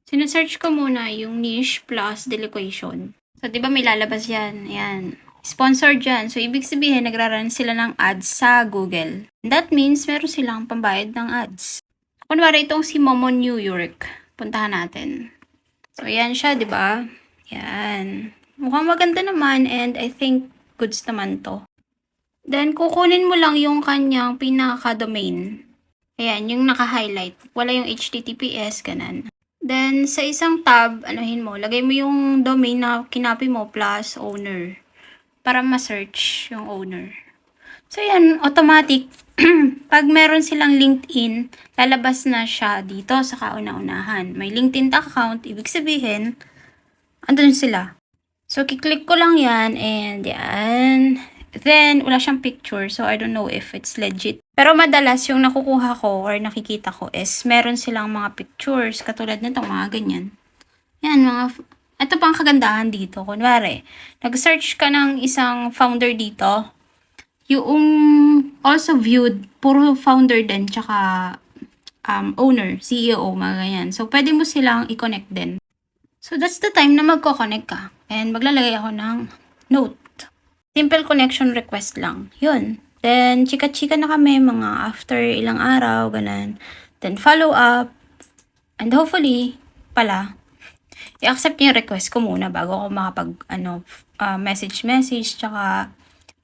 Sinesearch ko muna yung niche plus deliquation. So, di ba may lalabas yan? Ayan. Sponsored yan. So, ibig sabihin, nagra-run sila ng ads sa Google. That means, meron silang pambayad ng ads. Kunwari, itong si Momo New York. Puntahan natin. So, ayan siya, di ba? Yan. Mukhang maganda naman and I think goods naman to. Then, kukunin mo lang yung kanyang pinaka-domain. Ayan, yung naka-highlight. Wala yung HTTPS, ganun. Then, sa isang tab, anuhin mo, lagay mo yung domain na kinapi mo plus owner. Para ma-search yung owner. So, yan, automatic. Pag meron silang LinkedIn, lalabas na siya dito sa kauna-unahan. May LinkedIn account, ibig sabihin, andun sila. So, kiklik ko lang yan, and yan. Then, wala siyang picture, so I don't know if it's legit. Pero madalas, yung nakukuha ko or nakikita ko is, meron silang mga pictures, katulad nito, mga ganyan. Yan, ito pang kagandahan dito. Kunwari, nag-search ka ng isang founder dito, yung also viewed, puro founder din, tsaka owner, CEO, mga ganyan. So, pwede mo silang i-connect din. So, that's the time na magko-connect ka. And maglalagay ako ng note. Simple connection request lang. Yun. Then, chika-chika na kami mga after ilang araw, ganun. Then, follow up. And hopefully, i-accept niya yung request ko muna bago ako makapag, message, tsaka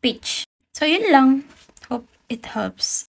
pitch. So, yun lang. Hope it helps.